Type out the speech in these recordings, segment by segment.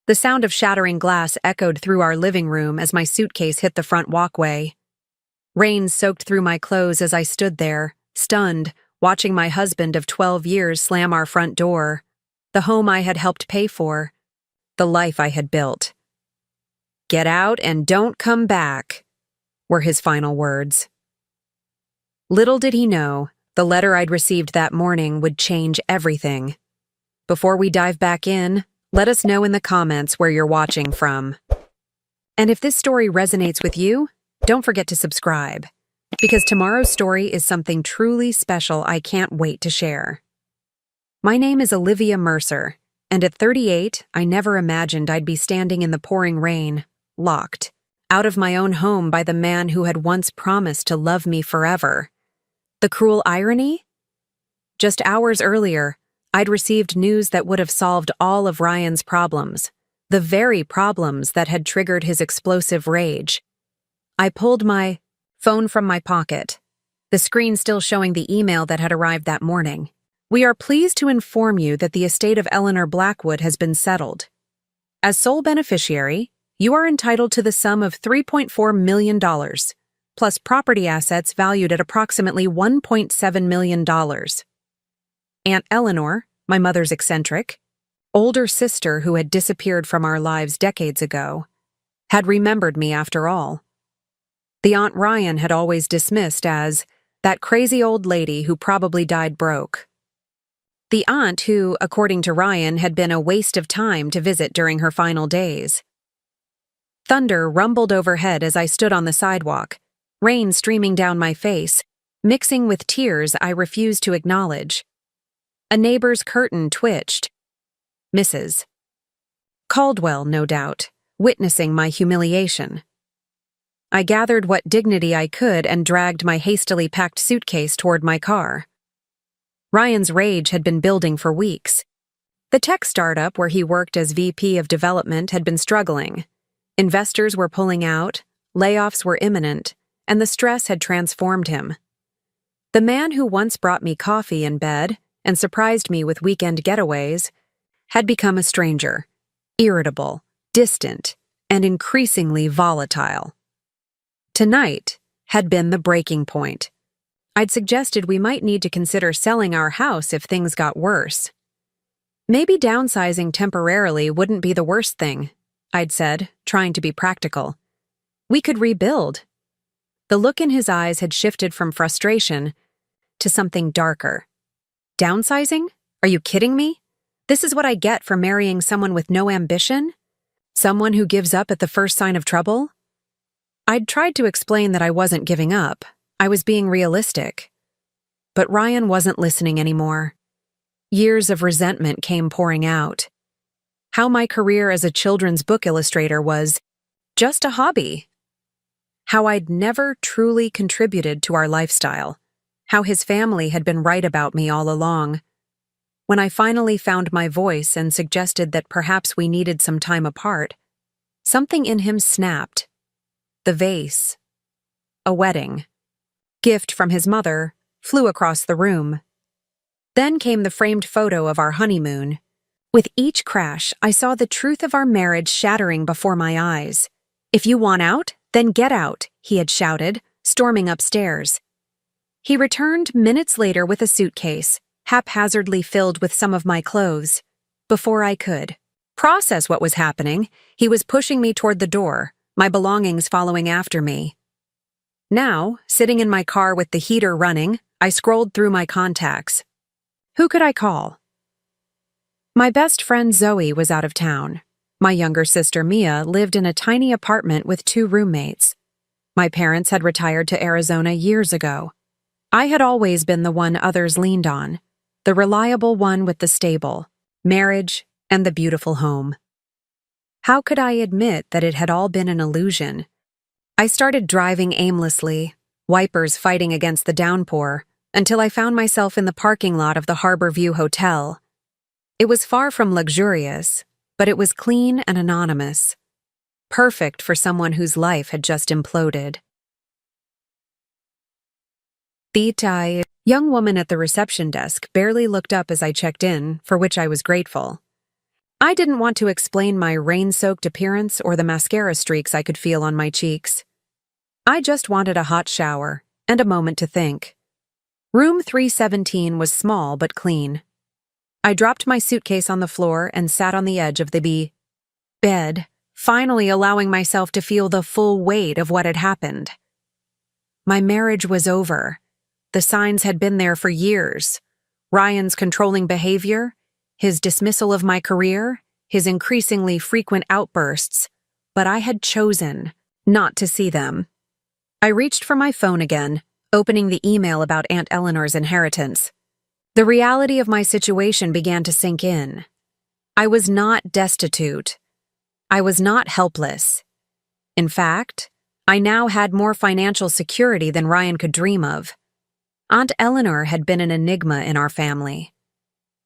The sound of shattering glass echoed through our living room as my suitcase hit the front walkway. Rain soaked through my clothes as I stood there, stunned, watching my husband of 12 years slam our front door. The home I had helped pay for. The life I had built. "Get out and don't come back," were his final words. Little did he know, the letter I'd received that morning would change everything. Before we dive back in, let us know in the comments where you're watching from. And if this story resonates with you, don't forget to subscribe, because tomorrow's story is something truly special I can't wait to share. My name is Olivia Mercer, and at 38, I never imagined I'd be standing in the pouring rain, locked, out of my own home by the man who had once promised to love me forever. The cruel irony? Just hours earlier, I'd received news that would have solved all of Ryan's problems, the very problems that had triggered his explosive rage. I pulled my phone from my pocket, the screen still showing the email that had arrived that morning. "We are pleased to inform you that the estate of Eleanor Blackwood has been settled. As sole beneficiary, you are entitled to the sum of $3.4 million, plus property assets valued at approximately $1.7 million. Aunt Eleanor, my mother's eccentric, older sister who had disappeared from our lives decades ago, had remembered me after all. The Aunt Ryan had always dismissed as that crazy old lady who probably died broke. The aunt who, according to Ryan, had been a waste of time to visit during her final days. Thunder rumbled overhead as I stood on the sidewalk, rain streaming down my face, mixing with tears I refused to acknowledge. A neighbor's curtain twitched. Mrs. Caldwell, no doubt, witnessing my humiliation. I gathered what dignity I could and dragged my hastily packed suitcase toward my car. Ryan's rage had been building for weeks. The tech startup where he worked as VP of development had been struggling. Investors were pulling out, layoffs were imminent, and the stress had transformed him. The man who once brought me coffee in bed and surprised me with weekend getaways had become a stranger, irritable, distant, and increasingly volatile. Tonight had been the breaking point. I'd suggested we might need to consider selling our house if things got worse. Maybe downsizing temporarily wouldn't be the worst thing, I'd said, trying to be practical. We could rebuild. The look in his eyes had shifted from frustration to something darker. Downsizing? Are you kidding me? This is what I get for marrying someone with no ambition? Someone who gives up at the first sign of trouble? I'd tried to explain that I wasn't giving up. I was being realistic. But Ryan wasn't listening anymore. Years of resentment came pouring out. How my career as a children's book illustrator was just a hobby. How I'd never truly contributed to our lifestyle. How his family had been right about me all along. When I finally found my voice and suggested that perhaps we needed some time apart, something in him snapped. The vase. A wedding. Gift from his mother flew across the room. Then came the framed photo of our honeymoon. With each crash, I saw the truth of our marriage shattering before my eyes. "If you want out, then get out," he had shouted, storming upstairs. He returned minutes later with a suitcase, haphazardly filled with some of my clothes. Before I could process what was happening, he was pushing me toward the door, my belongings following after me. Now, sitting in my car with the heater running, I scrolled through my contacts. Who could I call? My best friend Zoe was out of town. My younger sister Mia lived in a tiny apartment with 2 roommates. My parents had retired to Arizona years ago. I had always been the one others leaned on, the reliable one with the stable, marriage, and the beautiful home. How could I admit that it had all been an illusion? I started driving aimlessly, wipers fighting against the downpour, until I found myself in the parking lot of the Harbor View Hotel. It was far from luxurious, but it was clean and anonymous. Perfect for someone whose life had just imploded. The young woman at the reception desk barely looked up as I checked in, for which I was grateful. I didn't want to explain my rain-soaked appearance or the mascara streaks I could feel on my cheeks. I just wanted a hot shower and a moment to think. Room 317 was small but clean. I dropped my suitcase on the floor and sat on the edge of the bed, finally allowing myself to feel the full weight of what had happened. My marriage was over. The signs had been there for years. Ryan's controlling behavior, his dismissal of my career, his increasingly frequent outbursts, but I had chosen not to see them. I reached for my phone again, opening the email about Aunt Eleanor's inheritance. The reality of my situation began to sink in. I was not destitute. I was not helpless. In fact, I now had more financial security than Ryan could dream of. Aunt Eleanor had been an enigma in our family.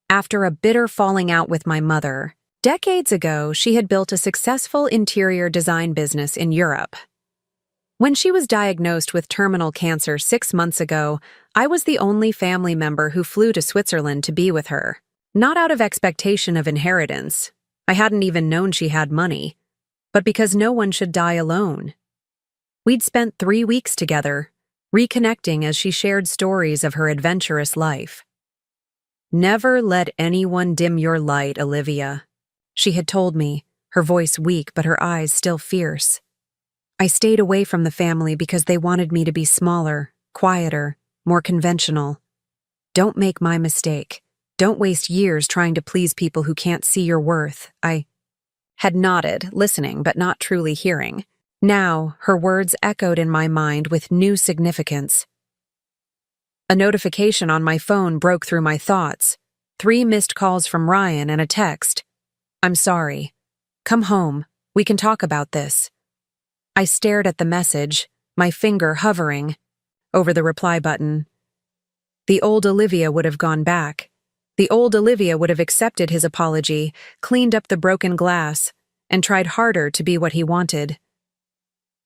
After a bitter falling out with my mother, decades ago she had built a successful interior design business in Europe. When she was diagnosed with terminal cancer 6 months ago, I was the only family member who flew to Switzerland to be with her. Not out of expectation of inheritance. I hadn't even known she had money, but because no one should die alone. We'd spent 3 weeks together, reconnecting as she shared stories of her adventurous life. "Never let anyone dim your light, Olivia," she had told me, her voice weak but her eyes still fierce. I stayed away from the family because they wanted me to be smaller, quieter, more conventional. Don't make my mistake. Don't waste years trying to please people who can't see your worth. I had nodded, listening but not truly hearing. Now, her words echoed in my mind with new significance. A notification on my phone broke through my thoughts. 3 missed calls from Ryan and a text. "I'm sorry. Come home. We can talk about this." I stared at the message, my finger hovering over the reply button. The old Olivia would have gone back. The old Olivia would have accepted his apology, cleaned up the broken glass, and tried harder to be what he wanted.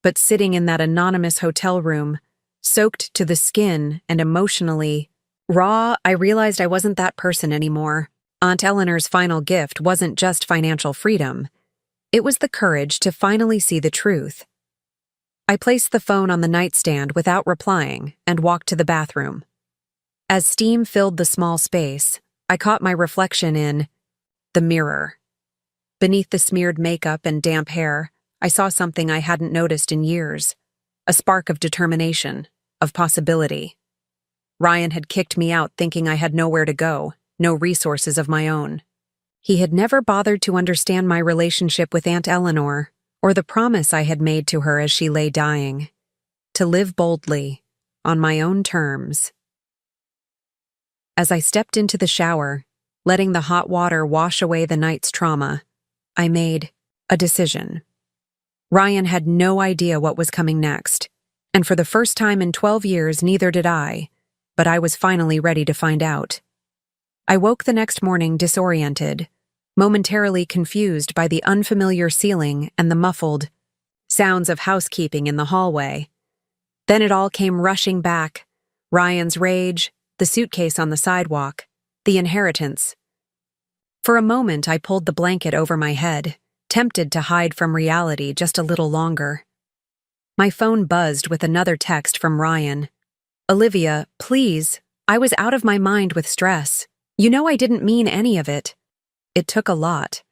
But sitting in that anonymous hotel room, soaked to the skin and emotionally raw, I realized I wasn't that person anymore. Aunt Eleanor's final gift wasn't just financial freedom. It was the courage to finally see the truth. I placed the phone on the nightstand without replying and walked to the bathroom. As steam filled the small space, I caught my reflection in the mirror. Beneath the smeared makeup and damp hair, I saw something I hadn't noticed in years. A spark of determination, of possibility. Ryan had kicked me out thinking I had nowhere to go, no resources of my own. He had never bothered to understand my relationship with Aunt Eleanor, or the promise I had made to her as she lay dying. To live boldly, on my own terms. As I stepped into the shower, letting the hot water wash away the night's trauma, I made a decision. Ryan had no idea what was coming next, and for the first time in 12 years, neither did I, but I was finally ready to find out. I woke the next morning disoriented, momentarily confused by the unfamiliar ceiling and the muffled sounds of housekeeping in the hallway. Then it all came rushing back: Ryan's rage, the suitcase on the sidewalk, the inheritance. For a moment, I pulled the blanket over my head, tempted to hide from reality just a little longer. My phone buzzed with another text from Ryan. "Olivia, please, I was out of my mind with stress. You know I didn't mean any of it. It took a lot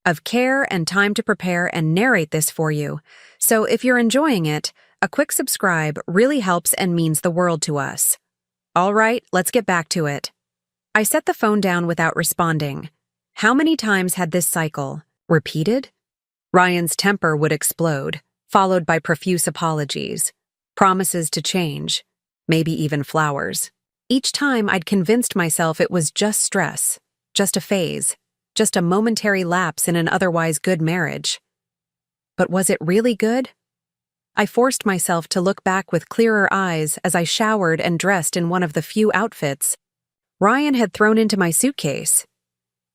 of care and time to prepare and narrate this for you, so if you're enjoying it, a quick subscribe really helps and means the world to us. All right, let's get back to it." I set the phone down without responding. How many times had this cycle repeated? Ryan's temper would explode, followed by profuse apologies, promises to change, maybe even flowers. Each time I'd convinced myself it was just stress, just a phase, just a momentary lapse in an otherwise good marriage. But was it really good? I forced myself to look back with clearer eyes as I showered and dressed in one of the few outfits Ryan had thrown into my suitcase.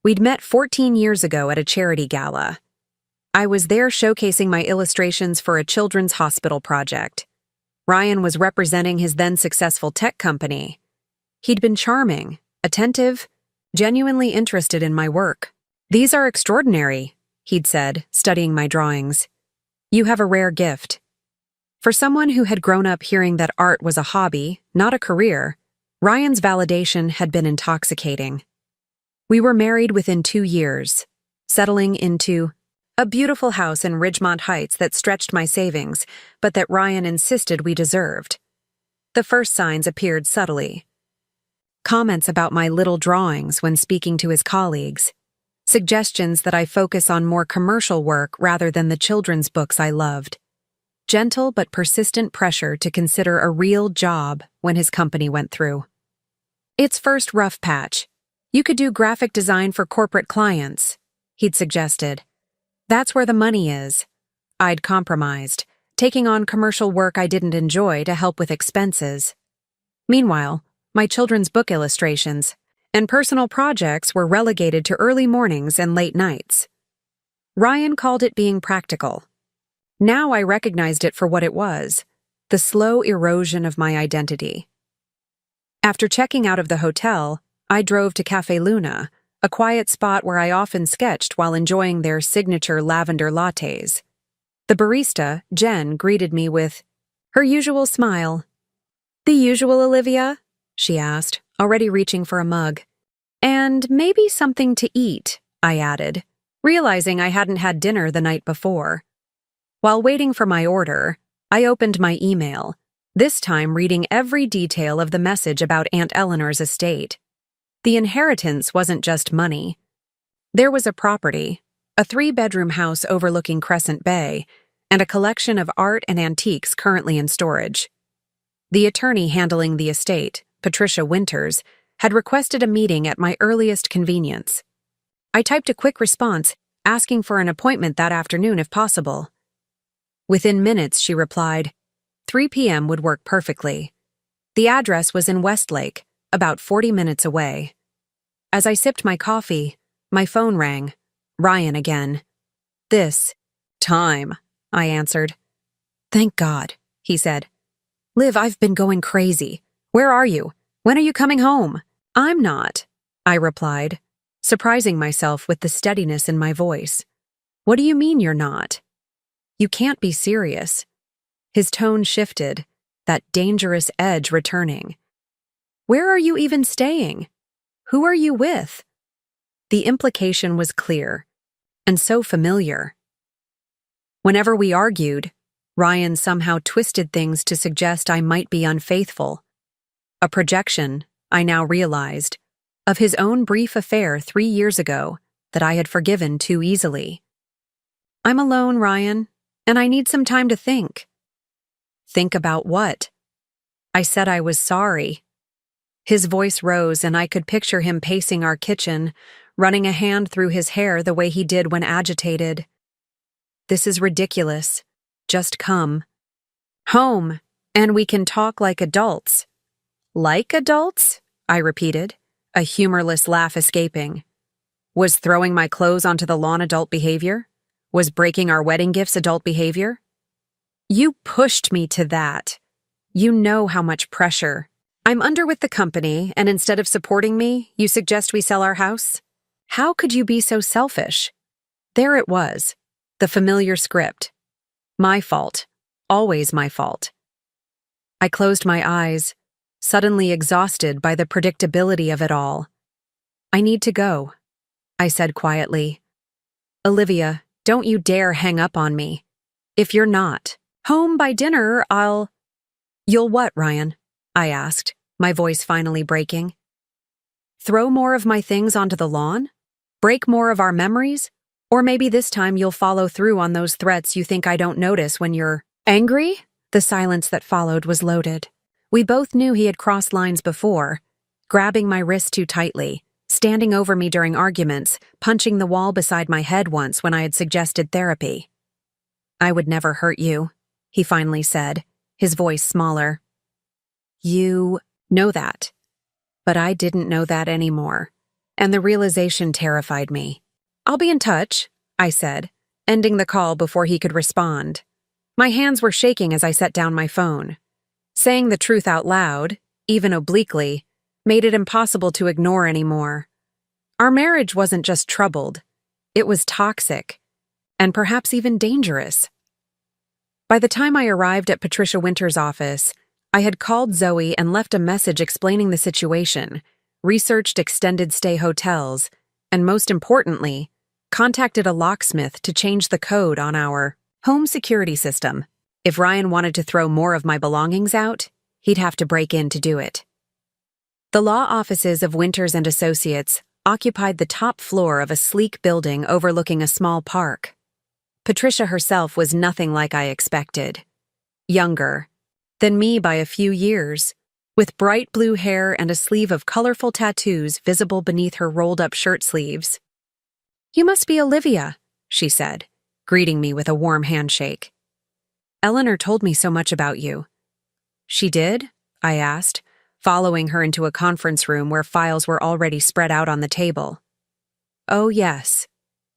We'd met 14 years ago at a charity gala. I was there showcasing my illustrations for a children's hospital project. Ryan was representing his then successful tech company. He'd been charming, attentive, genuinely interested in my work. "These are extraordinary," he'd said, studying my drawings. "You have a rare gift." For someone who had grown up hearing that art was a hobby, not a career, Ryan's validation had been intoxicating. We were married within 2 years, settling into a beautiful house in Ridgemont Heights that stretched my savings, but that Ryan insisted we deserved. The first signs appeared subtly. Comments about my little drawings when speaking to his colleagues, suggestions that I focus on more commercial work rather than the children's books I loved, gentle but persistent pressure to consider a real job when his company went through. "It's first rough patch. You could do graphic design for corporate clients," he'd suggested. "That's where the money is." I'd compromised, taking on commercial work I didn't enjoy to help with expenses. Meanwhile, my children's book illustrations and personal projects were relegated to early mornings and late nights. Ryan called it being practical. Now I recognized it for what it was, the slow erosion of my identity. After checking out of the hotel, I drove to Café Luna, a quiet spot where I often sketched while enjoying their signature lavender lattes. The barista, Jen, greeted me with her usual smile. "The usual, Olivia?" she asked, already reaching for a mug. "And maybe something to eat," I added, realizing I hadn't had dinner the night before. While waiting for my order, I opened my email, this time reading every detail of the message about Aunt Eleanor's estate. The inheritance wasn't just money. There was a property, a 3-bedroom house overlooking Crescent Bay, and a collection of art and antiques currently in storage. The attorney handling the estate, Patricia Winters, had requested a meeting at my earliest convenience. I typed a quick response, asking for an appointment that afternoon if possible. Within minutes, she replied, 3 p.m. would work perfectly. The address was in Westlake, about 40 minutes away. As I sipped my coffee, my phone rang. Ryan again. "This time," I answered. "Thank God," he said. "Liv, I've been going crazy. Where are you? When are you coming home?" "I'm not," I replied, surprising myself with the steadiness in my voice. "What do you mean you're not?" "You can't be serious." His tone shifted, that dangerous edge returning. "Where are you even staying? Who are you with?" The implication was clear, and so familiar. Whenever we argued, Ryan somehow twisted things to suggest I might be unfaithful. A projection, I now realized, of his own brief affair 3 years ago that I had forgiven too easily. "I'm alone, Ryan, and I need some time to think." "Think about what?" I said I was sorry. His voice rose and I could picture him pacing our kitchen, running a hand through his hair the way he did when agitated. "This is ridiculous. Just come. Home, and we can talk like adults." "Like adults?" I repeated, a humorless laugh escaping. Was throwing my clothes onto the lawn adult behavior? Was breaking our wedding gifts adult behavior? "You pushed me to that. You know how much pressure. I'm under with the company, and instead of supporting me, you suggest we sell our house? How could you be so selfish?" There it was, the familiar script. My fault. Always my fault. I closed my eyes, suddenly exhausted by the predictability of it all. "I need to go," I said quietly. "Olivia, don't you dare hang up on me. If you're not home by dinner, You'll what, Ryan?" I asked, my voice finally breaking. "Throw more of my things onto the lawn? Break more of our memories? Or maybe this time you'll follow through on those threats you think I don't notice when you're angry?" The silence that followed was loaded. We both knew he had crossed lines before, grabbing my wrist too tightly, standing over me during arguments, punching the wall beside my head once when I had suggested therapy. "I would never hurt you," he finally said, his voice smaller. "You know that." But I didn't know that anymore, and the realization terrified me. "I'll be in touch," I said, ending the call before he could respond. My hands were shaking as I set down my phone. Saying the truth out loud, even obliquely, made it impossible to ignore anymore. Our marriage wasn't just troubled, It was toxic, and perhaps even dangerous. By the time I arrived at Patricia Winter's office, I had called Zoe and left a message explaining the situation, researched extended stay hotels, and most importantly, contacted a locksmith to change the code on our home security system. If Ryan wanted to throw more of my belongings out, he'd have to break in to do it. The law offices of Winters and Associates occupied the top floor of a sleek building overlooking a small park. Patricia herself was nothing like I expected. Younger than me by a few years, with bright blue hair and a sleeve of colorful tattoos visible beneath her rolled-up shirt sleeves. "You must be Olivia," she said, greeting me with a warm handshake. "Eleanor told me so much about you." "She did?" I asked, following her into a conference room where files were already spread out on the table. "Oh, yes.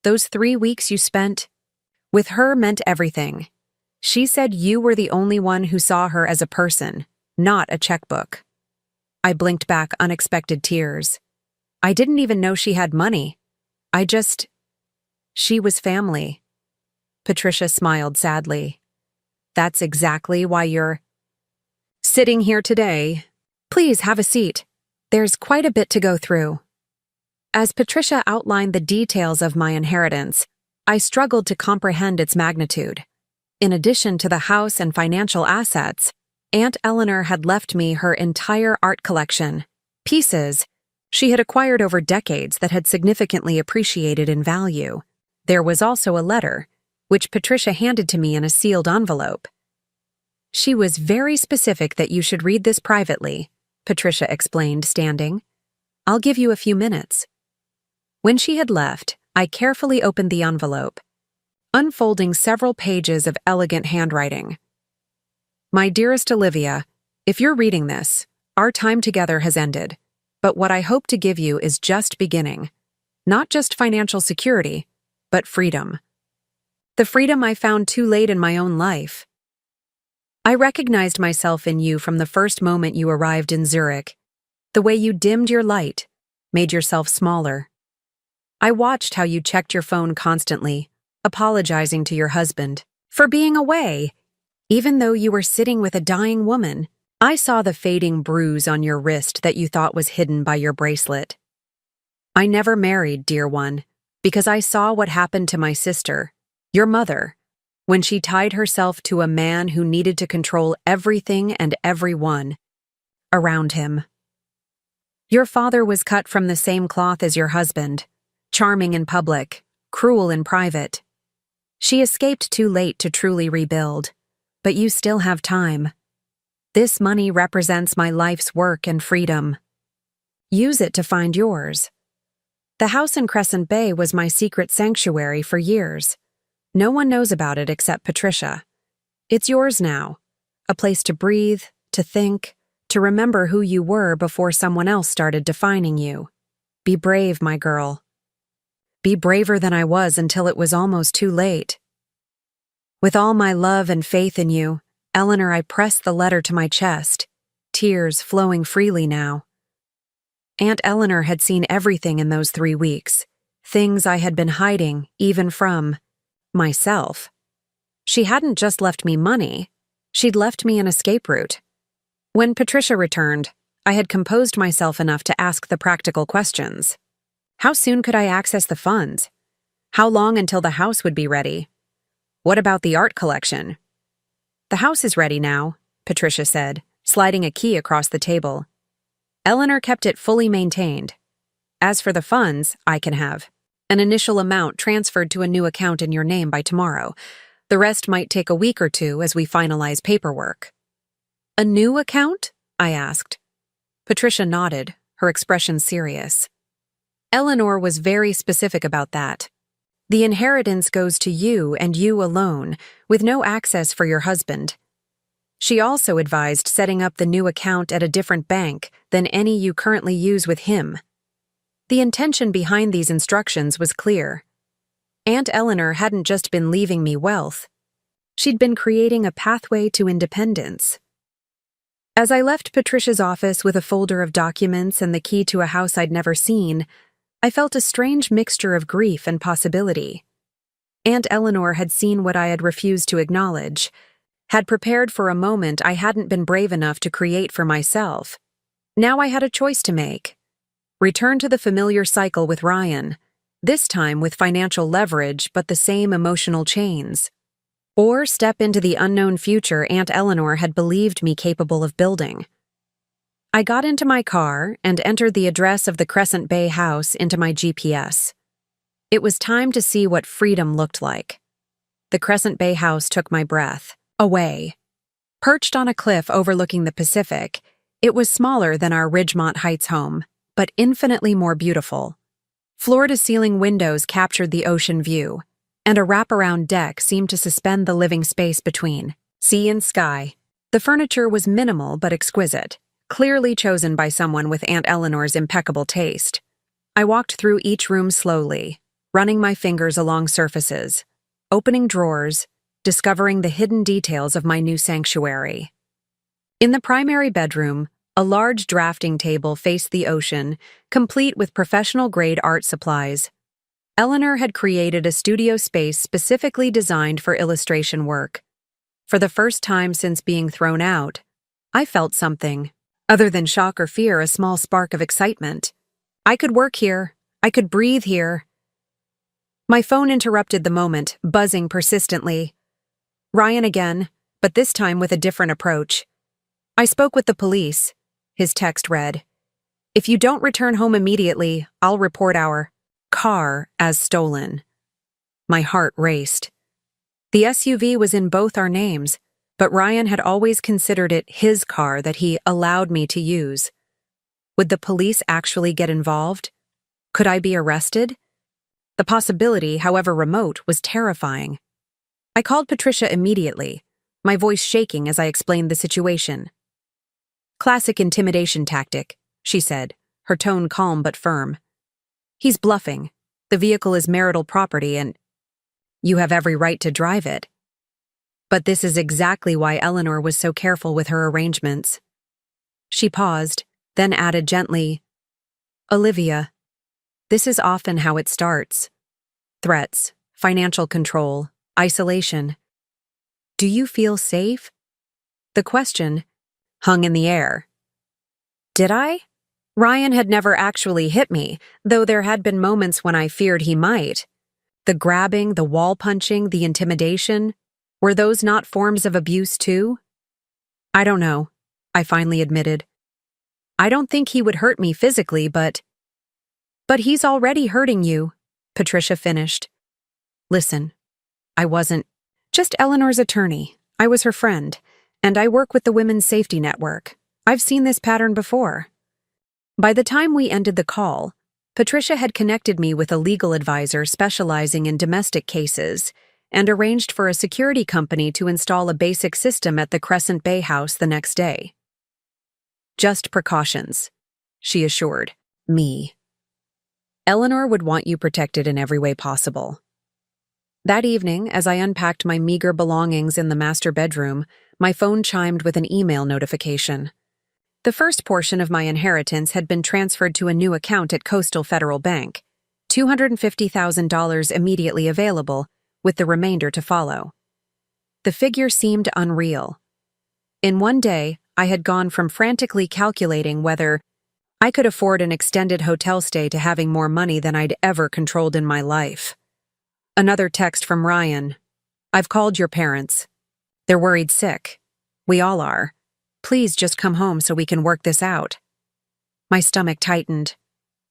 Those 3 weeks you spent with her meant everything. She said you were the only one who saw her as a person, not a checkbook." I blinked back unexpected tears. I didn't even know she had money. She was family. Patricia smiled sadly. "That's exactly why you're sitting here today. Please have a seat. There's quite a bit to go through." As Patricia outlined the details of my inheritance, I struggled to comprehend its magnitude. In addition to the house and financial assets, Aunt Eleanor had left me her entire art collection, pieces she had acquired over decades that had significantly appreciated in value. There was also a letter, which Patricia handed to me in a sealed envelope. "She was very specific that you should read this privately," Patricia explained, standing. "I'll give you a few minutes." When she had left, I carefully opened the envelope, unfolding several pages of elegant handwriting. "My dearest Olivia, if you're reading this, our time together has ended, but what I hope to give you is just beginning. Not just financial security, but freedom. The freedom I found too late in my own life. I recognized myself in you from the first moment you arrived in Zurich. The way you dimmed your light, made yourself smaller. I watched how you checked your phone constantly, apologizing to your husband for being away. Even though you were sitting with a dying woman, I saw the fading bruise on your wrist that you thought was hidden by your bracelet. I never married, dear one, because I saw what happened to my sister, your mother, when she tied herself to a man who needed to control everything and everyone around him. Your father was cut from the same cloth as your husband, charming in public, cruel in private. She escaped too late to truly rebuild, but you still have time. This money represents my life's work and freedom. Use it to find yours. The house in Crescent Bay was my secret sanctuary for years. No one knows about it except Patricia. It's yours now, a place to breathe, to think, to remember who you were before someone else started defining you. Be brave, my girl. Be braver than I was until it was almost too late. With all my love and faith in you, Eleanor, I pressed the letter to my chest, tears flowing freely now. Aunt Eleanor had seen everything in those 3 weeks, things I had been hiding, even from myself. She hadn't just left me money, she'd left me an escape route. When Patricia returned, I had composed myself enough to ask the practical questions. How soon could I access the funds? How long until the house would be ready? What about the art collection? The house is ready now, Patricia said, sliding a key across the table. Eleanor kept it fully maintained. As for the funds, I can have an initial amount transferred to a new account in your name by tomorrow. The rest might take a week or two as we finalize paperwork. A new account? I asked. Patricia nodded, her expression serious. Eleanor was very specific about that. The inheritance goes to you and you alone, with no access for your husband. She also advised setting up the new account at a different bank than any you currently use with him. The intention behind these instructions was clear. Aunt Eleanor hadn't just been leaving me wealth. She'd been creating a pathway to independence. As I left Patricia's office with a folder of documents and the key to a house I'd never seen, I felt a strange mixture of grief and possibility. Aunt Eleanor had seen what I had refused to acknowledge, had prepared for a moment I hadn't been brave enough to create for myself. Now I had a choice to make. Return to the familiar cycle with Ryan, this time with financial leverage but the same emotional chains. Or step into the unknown future Aunt Eleanor had believed me capable of building. I got into my car and entered the address of the Crescent Bay house into my GPS. It was time to see what freedom looked like. The Crescent Bay house took my breath away. Perched on a cliff overlooking the Pacific, it was smaller than our Ridgemont Heights home, but infinitely more beautiful. Floor-to-ceiling windows captured the ocean view, and a wraparound deck seemed to suspend the living space between sea and sky. The furniture was minimal but exquisite, clearly chosen by someone with Aunt Eleanor's impeccable taste. I walked through each room slowly, running my fingers along surfaces, opening drawers, discovering the hidden details of my new sanctuary. In the primary bedroom, a large drafting table faced the ocean, complete with professional-grade art supplies. Eleanor had created a studio space specifically designed for illustration work. For the first time since being thrown out, I felt something. Other than shock or fear, a small spark of excitement. I could work here. I could breathe here. My phone interrupted the moment, buzzing persistently. Ryan again, but this time with a different approach. I spoke with the police. His text read, "If you don't return home immediately, I'll report our car as stolen." My heart raced. The SUV was in both our names, but Ryan had always considered it his car that he allowed me to use. Would the police actually get involved? Could I be arrested? The possibility, however remote, was terrifying. I called Patricia immediately, my voice shaking as I explained the situation. "Classic intimidation tactic," she said, her tone calm but firm. "He's bluffing. The vehicle is marital property and you have every right to drive it." But this is exactly why Eleanor was so careful with her arrangements. She paused, then added gently, "Olivia, this is often how it starts. Threats, financial control, isolation. Do you feel safe?" The question hung in the air. Did I? Ryan had never actually hit me, though there had been moments when I feared he might. The grabbing, the wall punching, the intimidation, were those not forms of abuse too? "I don't know," I finally admitted. "I don't think he would hurt me physically, but he's already hurting you," Patricia finished. "Listen, I wasn't just Eleanor's attorney. I was her friend, and I work with the Women's Safety Network. I've seen this pattern before." By the time we ended the call, Patricia had connected me with a legal advisor specializing in domestic cases and arranged for a security company to install a basic system at the Crescent Bay house the next day. "Just precautions," she assured me. "Eleanor would want you protected in every way possible." That evening, as I unpacked my meager belongings in the master bedroom, my phone chimed with an email notification. The first portion of my inheritance had been transferred to a new account at Coastal Federal Bank, $250,000 immediately available, with the remainder to follow. The figure seemed unreal. In one day, I had gone from frantically calculating whether I could afford an extended hotel stay to having more money than I'd ever controlled in my life. Another text from Ryan. "I've called your parents. They're worried sick. We all are. Please just come home so we can work this out." My stomach tightened.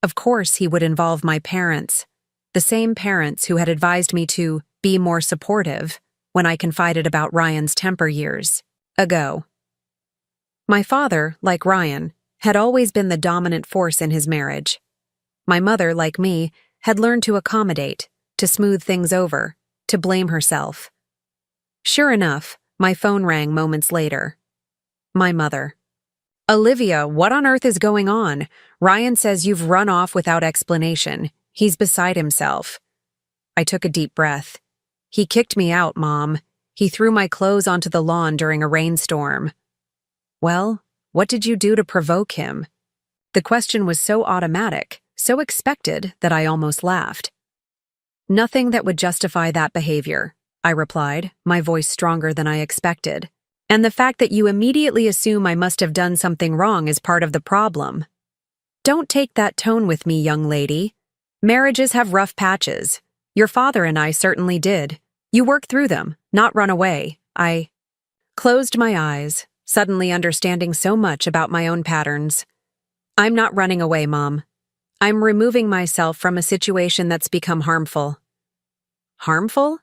Of course he would involve my parents, the same parents who had advised me to be more supportive when I confided about Ryan's temper years ago. My father, like Ryan, had always been the dominant force in his marriage. My mother, like me, had learned to accommodate, to smooth things over, to blame herself. Sure enough, my phone rang moments later. My mother. "Olivia, what on earth is going on? Ryan says you've run off without explanation. He's beside himself." I took a deep breath. "He kicked me out, Mom. He threw my clothes onto the lawn during a rainstorm." "Well, what did you do to provoke him?" The question was so automatic, so expected that I almost laughed. "Nothing that would justify that behavior," I replied, my voice stronger than I expected. "And the fact that you immediately assume I must have done something wrong is part of the problem. Don't take that tone with me, young lady. Marriages have rough patches. Your father and I certainly did. You work through them, not run away." I closed my eyes, suddenly understanding so much about my own patterns. "I'm not running away, Mom. I'm removing myself from a situation that's become harmful." "Harmful?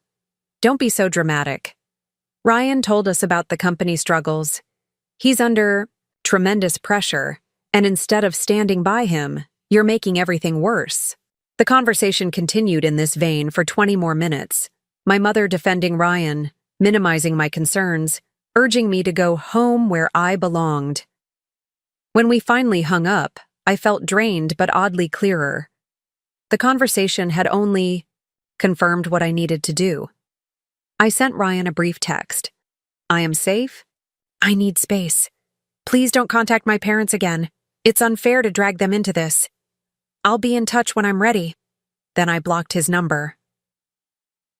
Don't be so dramatic. Ryan told us about the company struggles. He's under tremendous pressure, and instead of standing by him, you're making everything worse." The conversation continued in this vein for 20 more minutes, my mother defending Ryan, minimizing my concerns, urging me to go home where I belonged. When we finally hung up, I felt drained but oddly clearer. The conversation had only confirmed what I needed to do. I sent Ryan a brief text. "I am safe. I need space. Please don't contact my parents again. It's unfair to drag them into this. I'll be in touch when I'm ready." Then I blocked his number.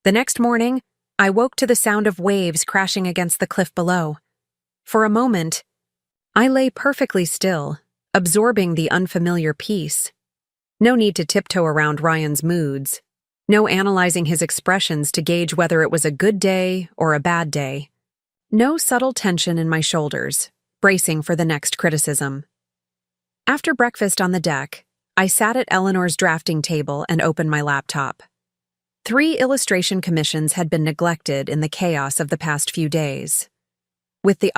The next morning, I woke to the sound of waves crashing against the cliff below. For a moment, I lay perfectly still, absorbing the unfamiliar peace. No need to tiptoe around Ryan's moods. No analyzing his expressions to gauge whether it was a good day or a bad day. No subtle tension in my shoulders, bracing for the next criticism. After breakfast on the deck, I sat at Eleanor's drafting table and opened my laptop. 3 illustration commissions had been neglected in the chaos of the past few days. With the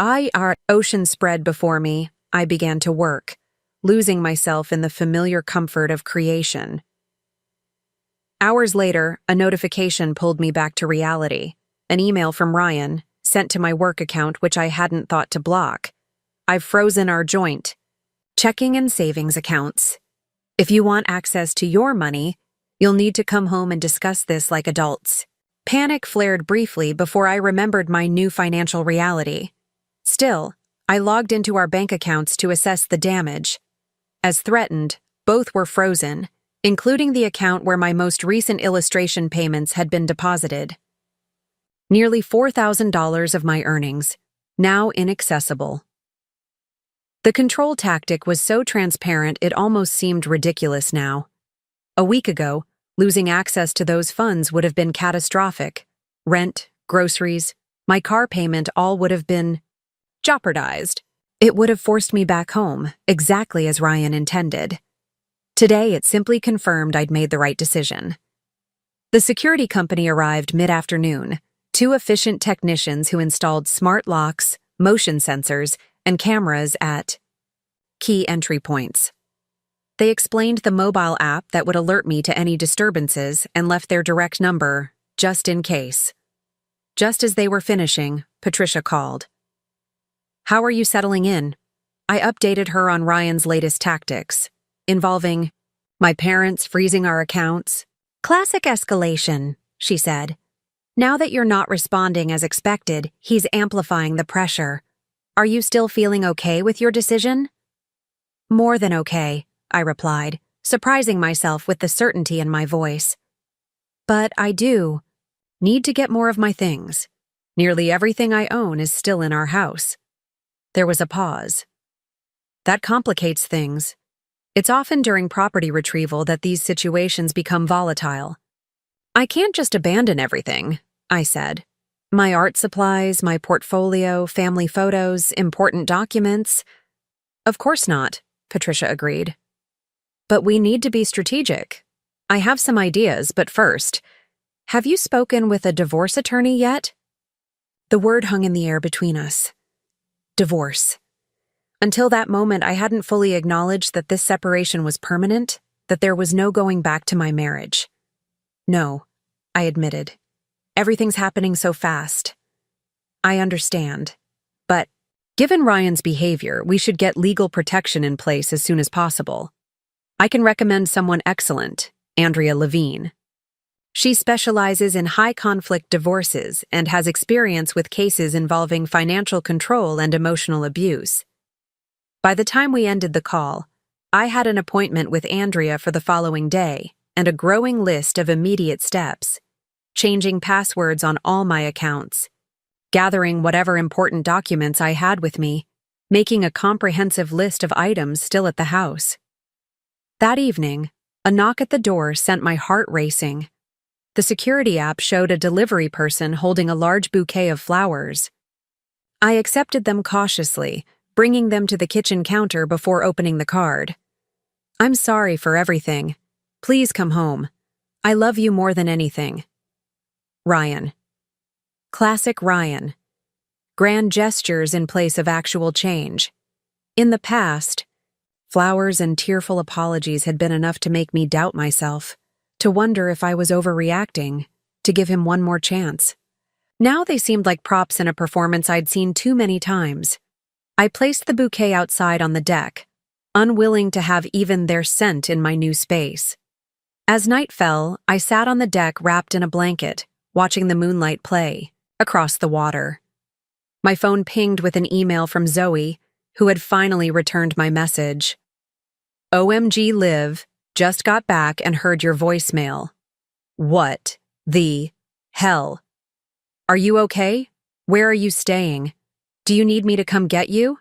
ocean spread before me, I began to work, losing myself in the familiar comfort of creation. Hours later, a notification pulled me back to reality. An email from Ryan, sent to my work account which I hadn't thought to block. "I've frozen our joint checking and savings accounts. If you want access to your money, you'll need to come home and discuss this like adults." Panic flared briefly before I remembered my new financial reality. Still, I logged into our bank accounts to assess the damage. As threatened, both were frozen, including the account where my most recent illustration payments had been deposited. Nearly $4,000 of my earnings, now inaccessible. The control tactic was so transparent it almost seemed ridiculous now. A week ago, losing access to those funds would have been catastrophic. Rent, groceries, my car payment all would have been jeopardized. It would have forced me back home, exactly as Ryan intended. Today, it simply confirmed I'd made the right decision. The security company arrived mid-afternoon, 2 efficient technicians who installed smart locks, motion sensors, and cameras at key entry points. They explained the mobile app that would alert me to any disturbances and left their direct number, just in case. Just as they were finishing, Patricia called. "How are you settling in?" I updated her on Ryan's latest tactics, involving my parents freezing our accounts. "Classic escalation," she said. "Now that you're not responding as expected, he's amplifying the pressure. Are you still feeling okay with your decision?" "More than okay," I replied, surprising myself with the certainty in my voice. "But I do need to get more of my things. Nearly everything I own is still in our house." There was a pause. "That complicates things. It's often during property retrieval that these situations become volatile." "I can't just abandon everything," I said. "My art supplies, my portfolio, family photos, important documents." "Of course not," Patricia agreed. "But we need to be strategic. I have some ideas, but first, have you spoken with a divorce attorney yet?" The word hung in the air between us. Divorce. Until that moment, I hadn't fully acknowledged that this separation was permanent, that there was no going back to my marriage. "No," I admitted. "Everything's happening so fast." "I understand. But given Ryan's behavior, we should get legal protection in place as soon as possible. I can recommend someone excellent, Andrea Levine. She specializes in high-conflict divorces and has experience with cases involving financial control and emotional abuse." By the time we ended the call, I had an appointment with Andrea for the following day and a growing list of immediate steps, changing passwords on all my accounts, gathering whatever important documents I had with me, making a comprehensive list of items still at the house. That evening, a knock at the door sent my heart racing. The security app showed a delivery person holding a large bouquet of flowers. I accepted them cautiously, bringing them to the kitchen counter before opening the card. "I'm sorry for everything. Please come home. I love you more than anything. Ryan." Classic Ryan. Grand gestures in place of actual change. In the past, flowers and tearful apologies had been enough to make me doubt myself, to wonder if I was overreacting, to give him one more chance. Now they seemed like props in a performance I'd seen too many times. I placed the bouquet outside on the deck, unwilling to have even their scent in my new space. As night fell, I sat on the deck wrapped in a blanket, watching the moonlight play across the water. My phone pinged with an email from Zoe, who had finally returned my message. "OMG Liv, just got back and heard your voicemail. What the hell? Are you okay? Where are you staying? Do you need me to come get you?"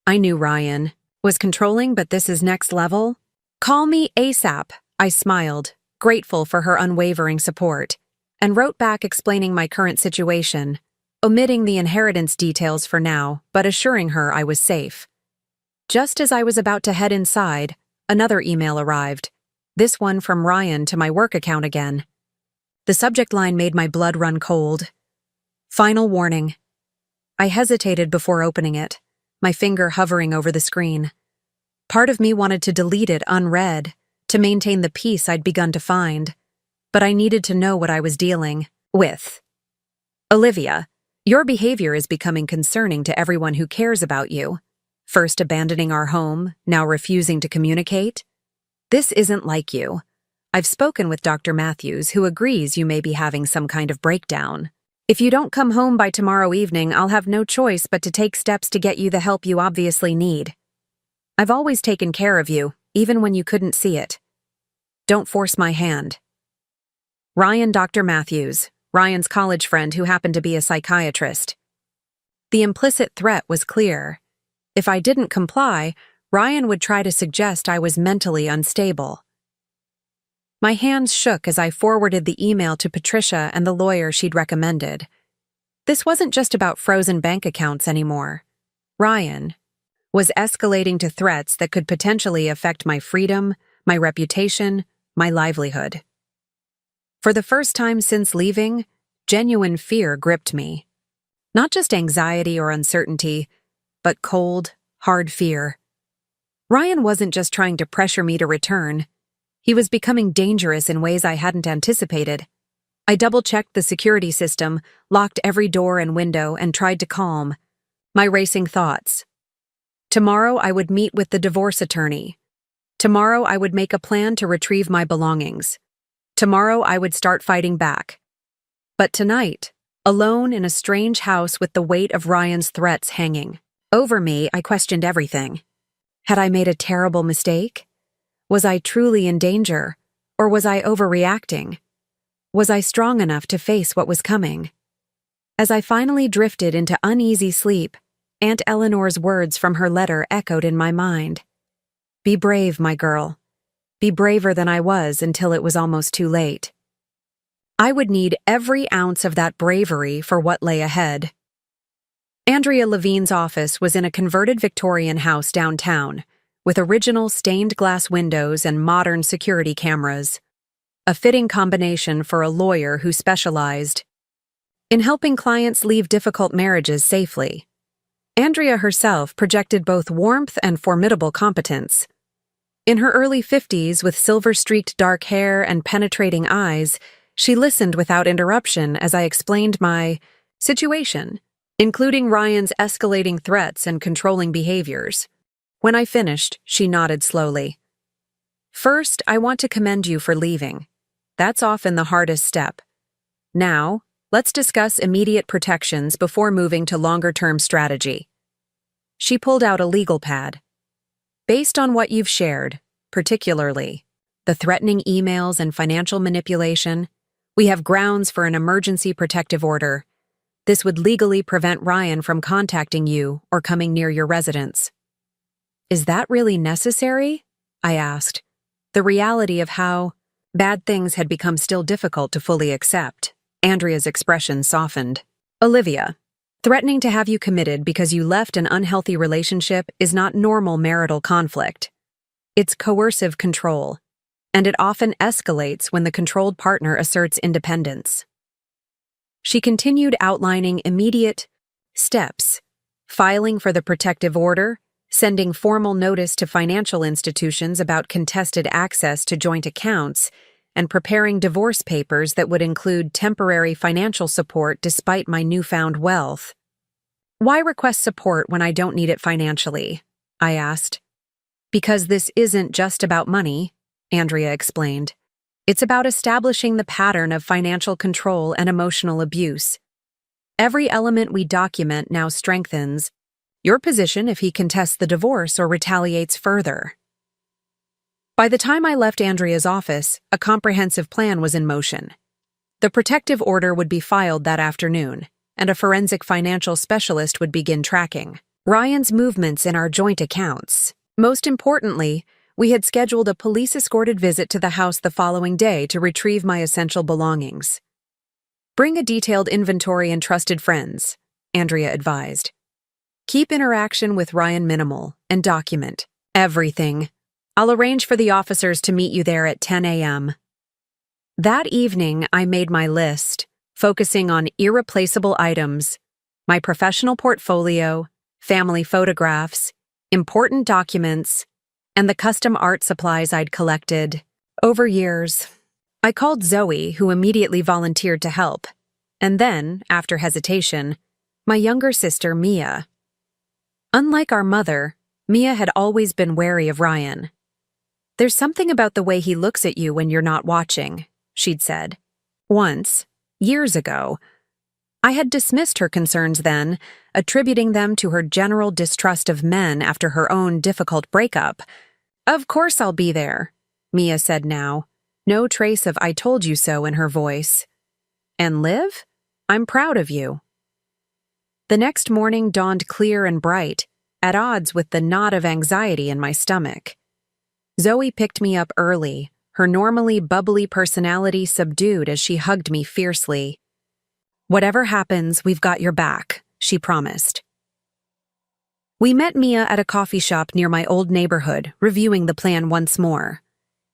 I knew Ryan was controlling, but this is next level. "Call me ASAP," I smiled, grateful for her unwavering support, and wrote back explaining my current situation, omitting the inheritance details for now, but assuring her I was safe. Just as I was about to head inside, another email arrived, this one from Ryan to my work account again. The subject line made my blood run cold. "Final warning." I hesitated before opening it, my finger hovering over the screen. Part of me wanted to delete it unread, to maintain the peace I'd begun to find, but I needed to know what I was dealing with. "Olivia, your behavior is becoming concerning to everyone who cares about you. First abandoning our home, now refusing to communicate. This isn't like you. I've spoken with Dr. Matthews, who agrees you may be having some kind of breakdown. If you don't come home by tomorrow evening, I'll have no choice but to take steps to get you the help you obviously need. I've always taken care of you, even when you couldn't see it. Don't force my hand. Ryan Dr. Matthews, Ryan's college friend who happened to be a psychiatrist." The implicit threat was clear. If I didn't comply, Ryan would try to suggest I was mentally unstable. My hands shook as I forwarded the email to Patricia and the lawyer she'd recommended. This wasn't just about frozen bank accounts anymore. Ryan was escalating to threats that could potentially affect my freedom, my reputation, my livelihood. For the first time since leaving, genuine fear gripped me. Not just anxiety or uncertainty, but cold, hard fear. Ryan wasn't just trying to pressure me to return. He was becoming dangerous in ways I hadn't anticipated. I double-checked the security system, locked every door and window, and tried to calm my racing thoughts. Tomorrow I would meet with the divorce attorney. Tomorrow I would make a plan to retrieve my belongings. Tomorrow I would start fighting back. But tonight, alone in a strange house with the weight of Ryan's threats hanging over me, I questioned everything. Had I made a terrible mistake? Was I truly in danger, or was I overreacting? Was I strong enough to face what was coming? As I finally drifted into uneasy sleep, Aunt Eleanor's words from her letter echoed in my mind. "Be brave, my girl. Be braver than I was until it was almost too late." I would need every ounce of that bravery for what lay ahead. Andrea Levine's office was in a converted Victorian house downtown, with original stained glass windows and modern security cameras. A fitting combination for a lawyer who specialized in helping clients leave difficult marriages safely. Andrea herself projected both warmth and formidable competence. In her early 50s, with silver-streaked dark hair and penetrating eyes, she listened without interruption as I explained my situation, including Ryan's escalating threats and controlling behaviors. When I finished, she nodded slowly. "First, I want to commend you for leaving. That's often the hardest step. Now, let's discuss immediate protections before moving to longer-term strategy." She pulled out a legal pad. Based on what you've shared, particularly the threatening emails and financial manipulation, we have grounds for an emergency protective order. This would legally prevent Ryan from contacting you or coming near your residence. Is that really necessary? I asked, the reality of how bad things had become still difficult to fully accept. Andrea's expression softened. Olivia, threatening to have you committed because you left an unhealthy relationship is not normal marital conflict. It's coercive control, and it often escalates when the controlled partner asserts independence. She continued outlining immediate steps: filing for the protective order, sending formal notice to financial institutions about contested access to joint accounts, and preparing divorce papers that would include temporary financial support despite my newfound wealth. Why request support when I don't need it financially? I asked. Because this isn't just about money, Andrea explained. It's about establishing the pattern of financial control and emotional abuse. Every element we document now strengthens your position if he contests the divorce or retaliates further. By the time I left Andrea's office, a comprehensive plan was in motion. The protective order would be filed that afternoon, and a forensic financial specialist would begin tracking Ryan's movements in our joint accounts. Most importantly, we had scheduled a police-escorted visit to the house the following day to retrieve my essential belongings. Bring a detailed inventory and trusted friends, Andrea advised. Keep interaction with Ryan minimal and document everything. I'll arrange for the officers to meet you there at 10 a.m. That evening, I made my list, focusing on irreplaceable items, my professional portfolio, family photographs, important documents, and the custom art supplies I'd collected over years. I called Zoe, who immediately volunteered to help, and then, after hesitation, my younger sister, Mia. Unlike our mother, Mia had always been wary of Ryan. There's something about the way he looks at you when you're not watching, she'd said. Once, years ago, I had dismissed her concerns then, attributing them to her general distrust of men after her own difficult breakup. Of course I'll be there, Mia said now, no trace of I told you so in her voice. And Liv, I'm proud of you. The next morning dawned clear and bright, at odds with the knot of anxiety in my stomach. Zoe picked me up early, her normally bubbly personality subdued as she hugged me fiercely. Whatever happens, we've got your back, she promised. We met Mia at a coffee shop near my old neighborhood, reviewing the plan once more.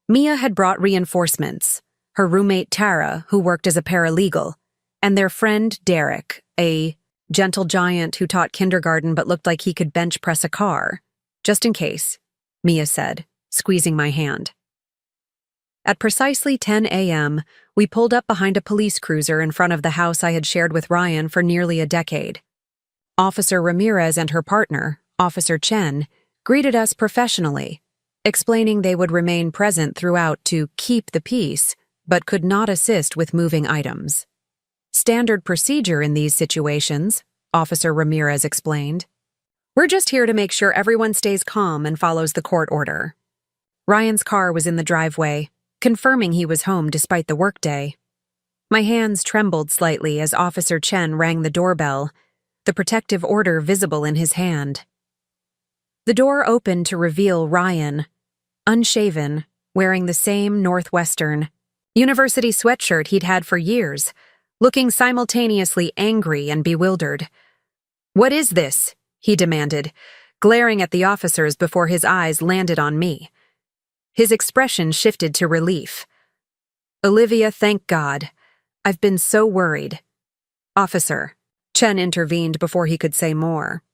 Mia had brought reinforcements, her roommate Tara, who worked as a paralegal, and their friend Derek, a gentle giant who taught kindergarten but looked like he could bench press a car. Just in case, Mia said, squeezing my hand. At precisely 10 a.m., we pulled up behind a police cruiser in front of the house I had shared with Ryan for nearly a decade. Officer Ramirez and her partner, Officer Chen, greeted us professionally, explaining they would remain present throughout to keep the peace, but could not assist with moving items. Standard procedure in these situations, Officer Ramirez explained. We're just here to make sure everyone stays calm and follows the court order. Ryan's car was in the driveway, confirming he was home despite the workday. My hands trembled slightly as Officer Chen rang the doorbell, the protective order visible in his hand. The door opened to reveal Ryan, unshaven, wearing the same Northwestern university sweatshirt he'd had for years, looking simultaneously angry and bewildered. "What is this?" he demanded, glaring at the officers before his eyes landed on me. His expression shifted to relief. "Olivia, thank God. I've been so worried." "Officer," Chen intervened before he could say more.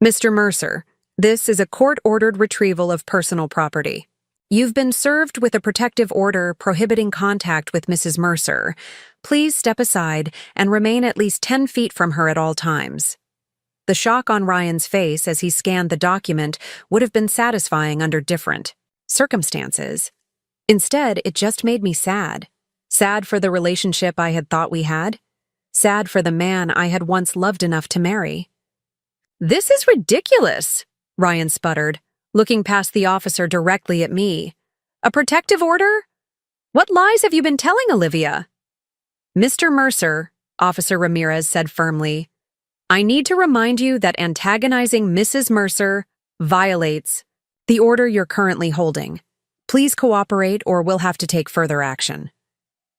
"Mr. Mercer, this is a court-ordered retrieval of personal property. You've been served with a protective order prohibiting contact with Mrs. Mercer. Please step aside and remain at least 10 feet from her at all times." The shock on Ryan's face as he scanned the document would have been satisfying under different circumstances. Instead, it just made me sad. Sad for the relationship I had thought we had. Sad for the man I had once loved enough to marry. "This is ridiculous," Ryan sputtered, looking past the officer directly at me. "A protective order? What lies have you been telling, Olivia?" "Mr. Mercer," Officer Ramirez said firmly, "I need to remind you that antagonizing Mrs. Mercer violates the order you're currently holding. Please cooperate or we'll have to take further action."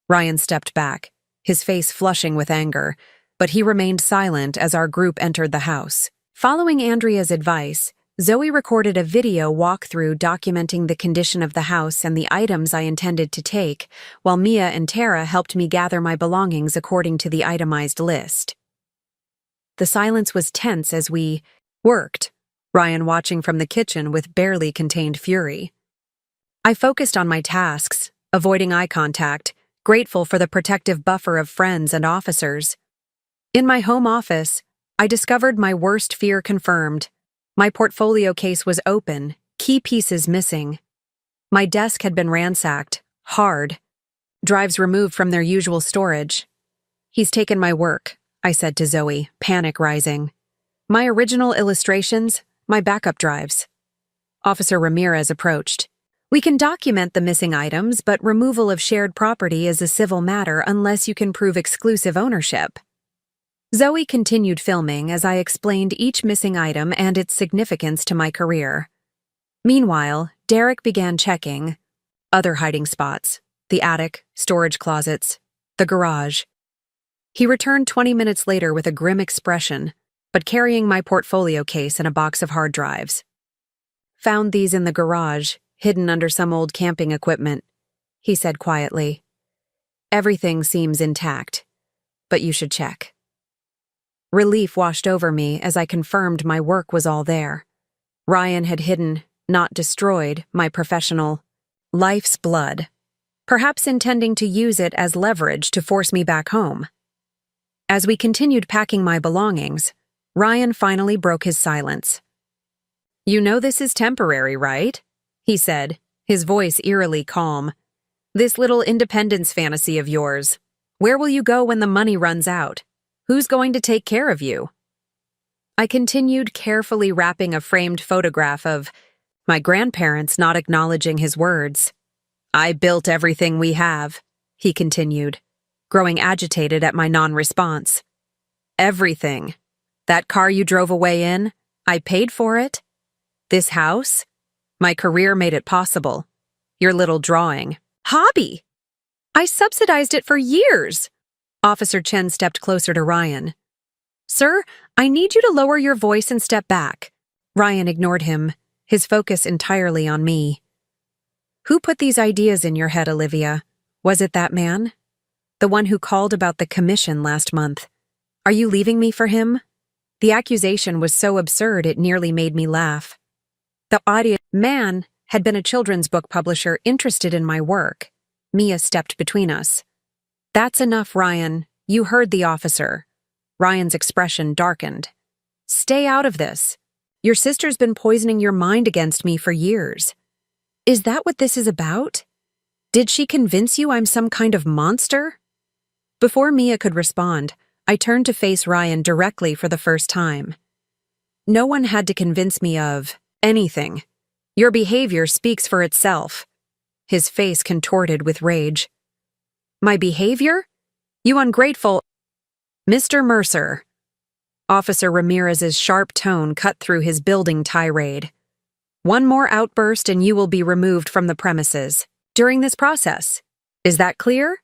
Ryan stepped back, his face flushing with anger, but he remained silent as our group entered the house. Following Andrea's advice, Zoe recorded a video walkthrough documenting the condition of the house and the items I intended to take, while Mia and Tara helped me gather my belongings according to the itemized list. The silence was tense as we worked, Ryan watching from the kitchen with barely contained fury. I focused on my tasks, avoiding eye contact, grateful for the protective buffer of friends and officers. In my home office, I discovered my worst fear confirmed. My portfolio case was open, key pieces missing. My desk had been ransacked, hard, drives removed from their usual storage. "He's taken my work," I said to Zoe, panic rising. "My original illustrations, my backup drives." Officer Ramirez approached. "We can document the missing items, but removal of shared property is a civil matter unless you can prove exclusive ownership." Zoe continued filming as I explained each missing item and its significance to my career. Meanwhile, Derek began checking other hiding spots: the attic, storage closets, the garage. He returned 20 minutes later with a grim expression, but carrying my portfolio case and a box of hard drives. "Found these in the garage, hidden under some old camping equipment," he said quietly. "Everything seems intact, but you should check." Relief washed over me as I confirmed my work was all there. Ryan had hidden, not destroyed, my professional life's blood, perhaps intending to use it as leverage to force me back home. As we continued packing my belongings, Ryan finally broke his silence. "You know this is temporary, right?" he said, his voice eerily calm. "This little independence fantasy of yours. Where will you go when the money runs out? Who's going to take care of you?" I continued carefully wrapping a framed photograph of my grandparents, not acknowledging his words. "I built everything we have," he continued, growing agitated at my non-response. "Everything. That car you drove away in, I paid for it. This house, my career made it possible. Your little drawing, hobby, I subsidized it for years." Officer Chen stepped closer to Ryan. "Sir, I need you to lower your voice and step back." Ryan ignored him, his focus entirely on me. "Who put these ideas in your head, Olivia? Was it that man? The one who called about the commission last month. Are you leaving me for him?" The accusation was so absurd it nearly made me laugh. The audience man had been a children's book publisher interested in my work. Mia stepped between us. "That's enough, Ryan. You heard the officer." Ryan's expression darkened. "Stay out of this. Your sister's been poisoning your mind against me for years. Is that what this is about? Did she convince you I'm some kind of monster?" Before Mia could respond, I turned to face Ryan directly for the first time. "No one had to convince me of anything. Your behavior speaks for itself." His face contorted with rage. "My behavior? You ungrateful—" "Mr. Mercer." Officer Ramirez's sharp tone cut through his building tirade. "One more outburst and you will be removed from the premises during this process. Is that clear?"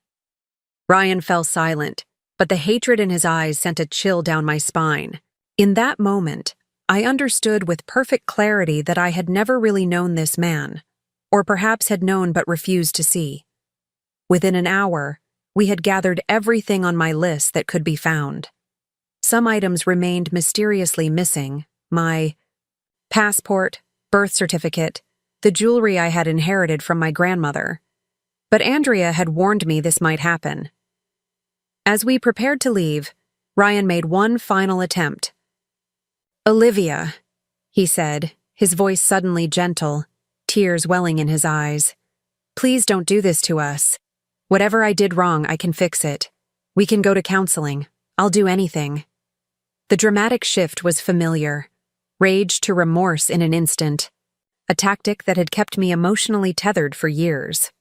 Ryan fell silent, but the hatred in his eyes sent a chill down my spine. In that moment, I understood with perfect clarity that I had never really known this man, or perhaps had known but refused to see. Within an hour, we had gathered everything on my list that could be found. Some items remained mysteriously missing: my passport, birth certificate, the jewelry I had inherited from my grandmother. But Andrea had warned me this might happen. As we prepared to leave, Ryan made one final attempt. "Olivia," he said, his voice suddenly gentle, tears welling in his eyes. "Please don't do this to us. Whatever I did wrong, I can fix it. We can go to counseling. I'll do anything." The dramatic shift was familiar. Rage to remorse in an instant. a tactic that had kept me emotionally tethered for years.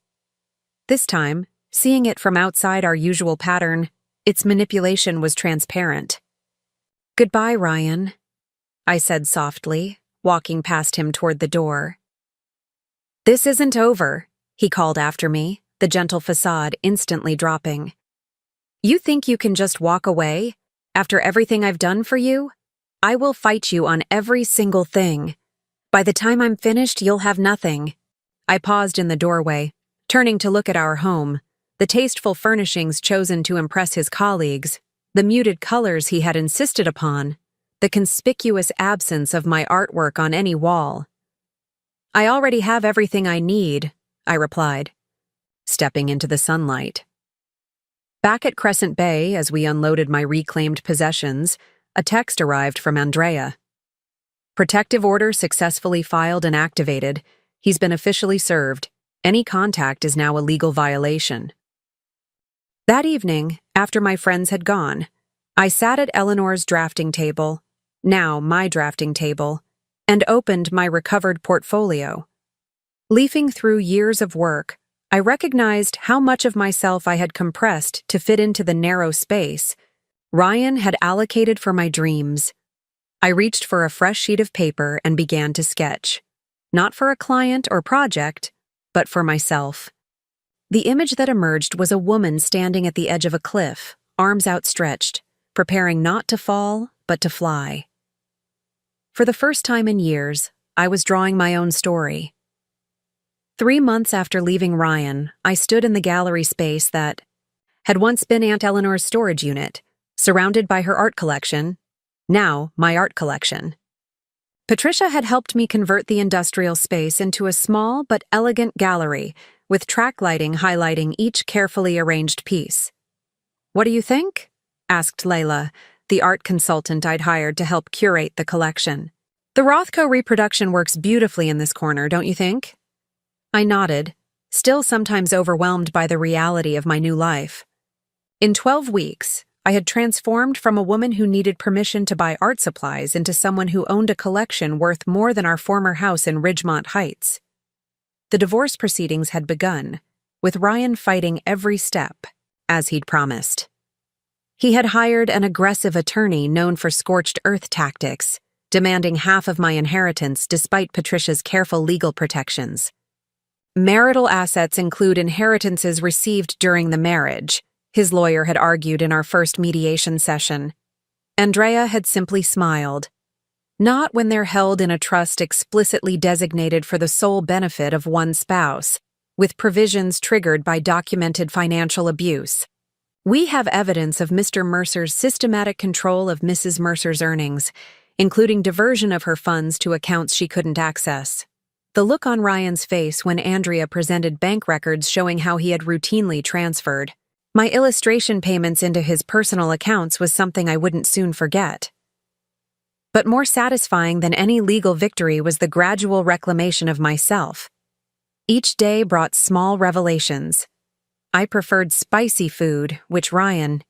This time, seeing it from outside our usual pattern, its manipulation was transparent. "Goodbye, Ryan," I said softly, walking past him toward the door. "This isn't over," he called after me, the gentle facade instantly dropping. "You think you can just walk away? After everything I've done for you? I will fight you on every single thing. By the time I'm finished, you'll have nothing." I paused in the doorway, turning to look at our home, the tasteful furnishings chosen to impress his colleagues, the muted colors he had insisted upon, the conspicuous absence of my artwork on any wall. "I already have everything I need," I replied, stepping into the sunlight. Back at Crescent Bay, as we unloaded my reclaimed possessions, a text arrived from Andrea. "Protective order successfully filed and activated. He's been officially served. Any contact is now a legal violation." That evening, after my friends had gone, I sat at Eleanor's drafting table, now my drafting table, and opened my recovered portfolio. Leafing through years of work, I recognized how much of myself I had compressed to fit into the narrow space Ryan had allocated for my dreams. I reached for a fresh sheet of paper and began to sketch, not for a client or project, but for myself. The image that emerged was a woman standing at the edge of a cliff, arms outstretched, preparing not to fall, but to fly. For the first time in years, I was drawing my own story. 3 months after leaving Ryan, I stood in the gallery space that had once been Aunt Eleanor's storage unit, surrounded by her art collection, now my art collection. Patricia had helped me convert the industrial space into a small but elegant gallery, with track lighting highlighting each carefully arranged piece. "What do you think?" asked Layla, the art consultant I'd hired to help curate the collection. "The Rothko reproduction works beautifully in this corner, don't you think?" I nodded, still sometimes overwhelmed by the reality of my new life. In 12 weeks, I had transformed from a woman who needed permission to buy art supplies into someone who owned a collection worth more than our former house in Ridgemont Heights. The divorce proceedings had begun, with Ryan fighting every step, as he'd promised. He had hired an aggressive attorney known for scorched earth tactics, demanding half of my inheritance despite Patricia's careful legal protections. Marital assets include inheritances received during the marriage, his lawyer had argued in our first mediation session. Andrea had simply smiled. Not when they're held in a trust explicitly designated for the sole benefit of one spouse, with provisions triggered by documented financial abuse. "We have evidence of Mr. Mercer's systematic control of Mrs. Mercer's earnings, including diversion of her funds to accounts she couldn't access." The look on Ryan's face when Andrea presented bank records showing how he had routinely transferred my illustration payments into his personal accounts was something I wouldn't soon forget. But more satisfying than any legal victory was the gradual reclamation of myself. Each day brought small revelations. I preferred spicy food, which Ryan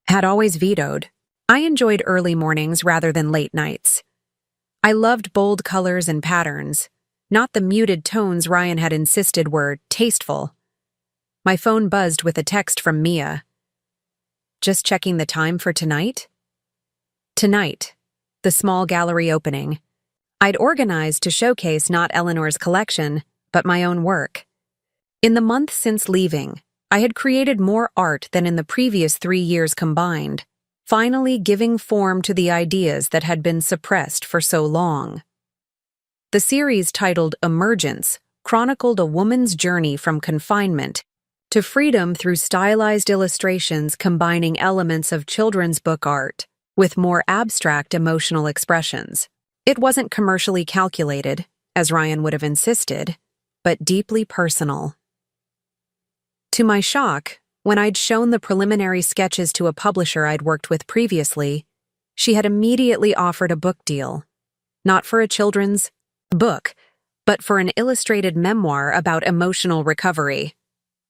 had always vetoed. I enjoyed early mornings rather than late nights. I loved bold colors and patterns, not the muted tones Ryan had insisted were tasteful. My phone buzzed with a text from Mia. "Just checking the time for tonight?" Tonight, the small gallery opening. I'd organized to showcase not Eleanor's collection, but my own work. In the month since leaving, I had created more art than in the previous 3 years combined, finally giving form to the ideas that had been suppressed for so long. The series titled Emergence chronicled a woman's journey from confinement to freedom through stylized illustrations combining elements of children's book art with more abstract emotional expressions. It wasn't commercially calculated, as Ryan would have insisted, but deeply personal. To my shock, when I'd shown the preliminary sketches to a publisher I'd worked with previously, she had immediately offered a book deal. Not for a children's book, but for an illustrated memoir about emotional recovery.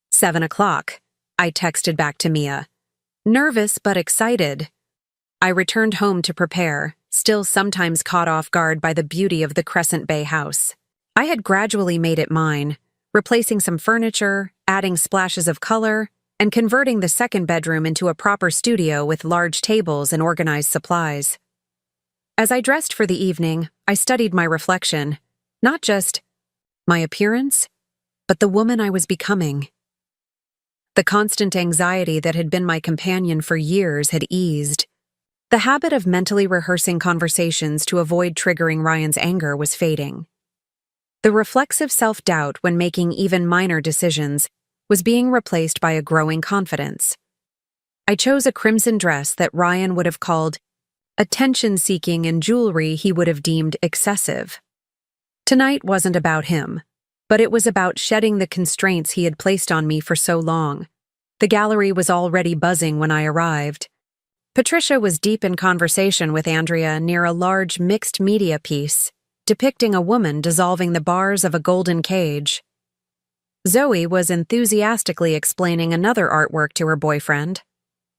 7 o'clock, I texted back to Mia. Nervous but excited. I returned home to prepare, still sometimes caught off guard by the beauty of the Crescent Bay house. I had gradually made it mine, replacing some furniture, adding splashes of color, and converting the second bedroom into a proper studio with large tables and organized supplies. As I dressed for the evening, I studied my reflection, not just my appearance, but the woman I was becoming. The constant anxiety that had been my companion for years had eased. The habit of mentally rehearsing conversations to avoid triggering Ryan's anger was fading. The reflexive self-doubt when making even minor decisions was being replaced by a growing confidence. I chose a crimson dress that Ryan would have called attention-seeking and jewelry he would have deemed excessive. Tonight wasn't about him, but it was about shedding the constraints he had placed on me for so long. The gallery was already buzzing when I arrived. Patricia was deep in conversation with Andrea near a large mixed-media piece, depicting a woman dissolving the bars of a golden cage. Zoe was enthusiastically explaining another artwork to her boyfriend.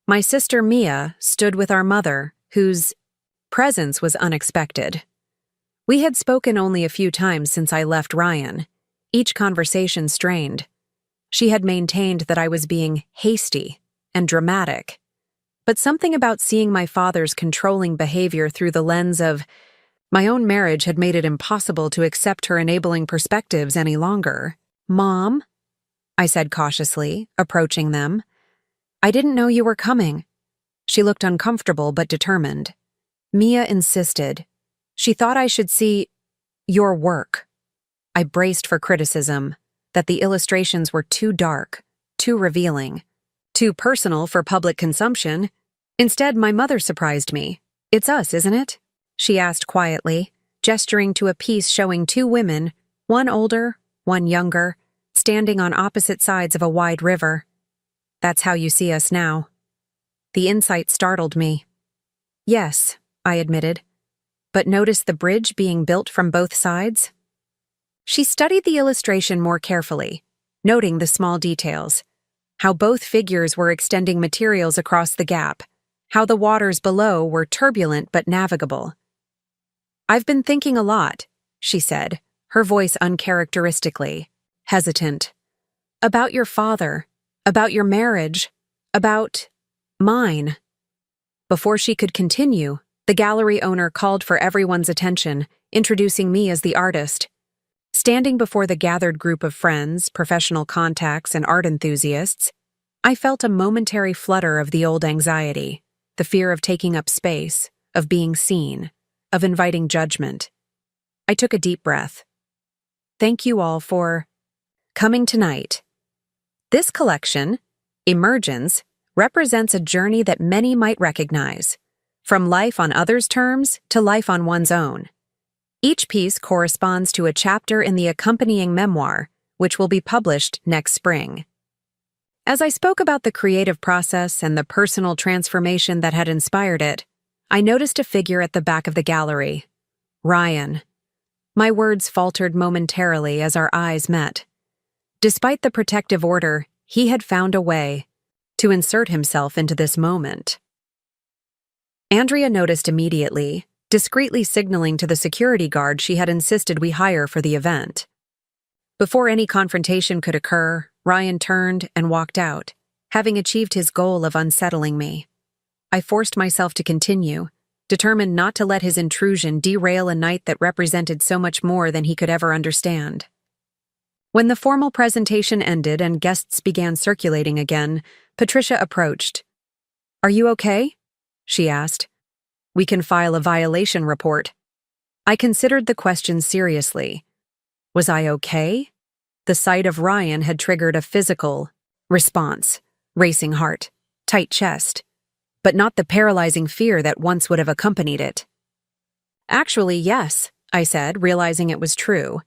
My sister Mia stood with our mother, whose presence was unexpected. We had spoken only a few times since I left Ryan, each conversation strained. She had maintained that I was being hasty and dramatic, but something about seeing my father's controlling behavior through the lens of my own marriage had made it impossible to accept her enabling perspectives any longer. "Mom," I said cautiously, approaching them. "I didn't know you were coming." She looked uncomfortable but determined. Mia insisted. She thought I should see your work. I braced for criticism, that the illustrations were too dark, too revealing, too personal for public consumption. Instead, my mother surprised me. "It's us, isn't it?" she asked quietly, gesturing to a piece showing two women, one older, one younger, standing on opposite sides of a wide river. "That's how you see us now." The insight startled me. "Yes," I admitted, "but notice the bridge being built from both sides?" She studied the illustration more carefully, noting the small details, how both figures were extending materials across the gap, how the waters below were turbulent but navigable. "I've been thinking a lot," she said, her voice uncharacteristically hesitant. "About your father, about your marriage, about mine." Before she could continue, the gallery owner called for everyone's attention, introducing me as the artist. Standing before the gathered group of friends, professional contacts, and art enthusiasts, I felt a momentary flutter of the old anxiety, the fear of taking up space, of being seen, of inviting judgment. I took a deep breath. "Thank you all for coming tonight." This collection, Emergence, represents a journey that many might recognize, from life on others' terms to life on one's own. Each piece corresponds to a chapter in the accompanying memoir, which will be published next spring. As I spoke about the creative process and the personal transformation that had inspired it, I noticed a figure at the back of the gallery. Ryan. My words faltered momentarily as our eyes met. Despite the protective order, he had found a way to insert himself into this moment. Andrea noticed immediately, discreetly signaling to the security guard she had insisted we hire for the event. Before any confrontation could occur, Ryan turned and walked out, having achieved his goal of unsettling me. I forced myself to continue, determined not to let his intrusion derail a night that represented so much more than he could ever understand. When the formal presentation ended and guests began circulating again, Patricia approached. "Are you okay?" she asked. "We can file a violation report." I considered the question seriously. Was I okay? The sight of Ryan had triggered a physical response, racing heart, tight chest, but not the paralyzing fear that once would have accompanied it. "Actually, yes," I said, realizing it was true.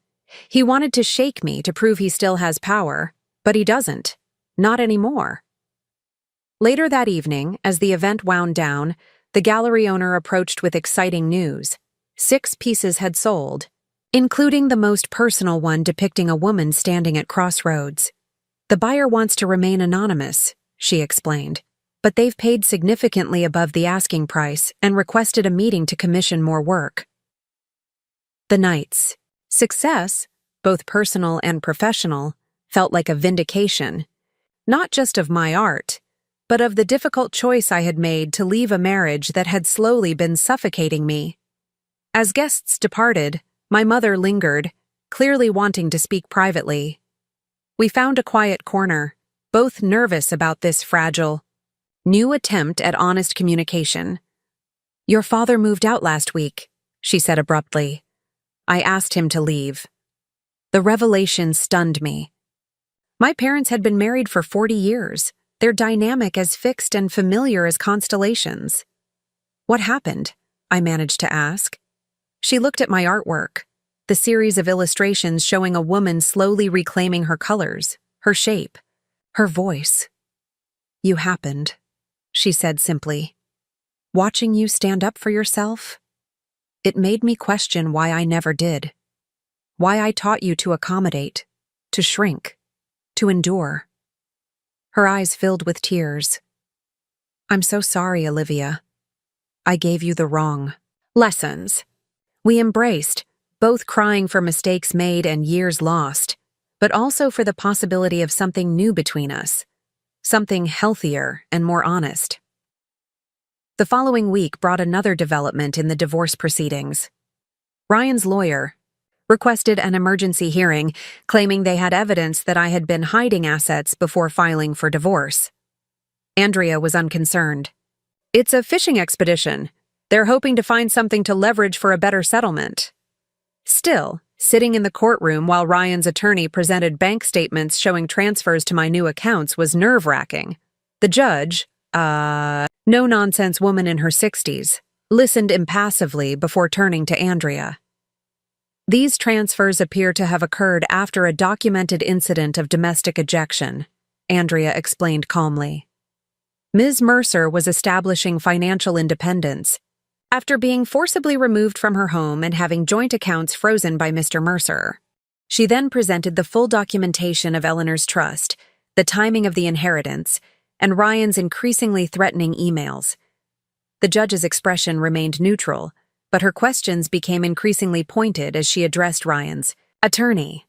He wanted to shake me to prove he still has power, but he doesn't. Not anymore. Later that evening, as the event wound down, the gallery owner approached with exciting news. 6 pieces had sold, including the most personal one depicting a woman standing at crossroads. "The buyer wants to remain anonymous," she explained, "but they've paid significantly above the asking price and requested a meeting to commission more work." The night's success both personal and professional, felt like a vindication, not just of my art, but of the difficult choice I had made to leave a marriage that had slowly been suffocating me. As guests departed, my mother lingered, clearly wanting to speak privately. We found a quiet corner, both nervous about this fragile, new attempt at honest communication. "Your father moved out last week," she said abruptly. I asked him to leave. The revelation stunned me. My parents had been married for 40 years, their dynamic as fixed and familiar as constellations. "What happened?" I managed to ask. She looked at my artwork, the series of illustrations showing a woman slowly reclaiming her colors, her shape, her voice. "You happened," she said simply. "Watching you stand up for yourself? It made me question why I never did. Why I taught you to accommodate, to shrink, to endure." Her eyes filled with tears. "I'm so sorry, Olivia. I gave you the wrong lessons." We embraced, both crying for mistakes made and years lost, but also for the possibility of something new between us, something healthier and more honest. The following week brought another development in the divorce proceedings. Ryan's lawyer requested an emergency hearing, claiming they had evidence that I had been hiding assets before filing for divorce. Andrea was unconcerned. "It's a fishing expedition. They're hoping to find something to leverage for a better settlement." Still, sitting in the courtroom while Ryan's attorney presented bank statements showing transfers to my new accounts was nerve-wracking. The judge, no-nonsense woman in her 60s, listened impassively before turning to Andrea. "These transfers appear to have occurred after a documented incident of domestic ejection," Andrea explained calmly. "Ms. Mercer was establishing financial independence after being forcibly removed from her home and having joint accounts frozen by Mr. Mercer. She then presented the full documentation of Eleanor's trust, the timing of the inheritance, and Ryan's increasingly threatening emails. The judge's expression remained neutral, but her questions became increasingly pointed as she addressed Ryan's attorney.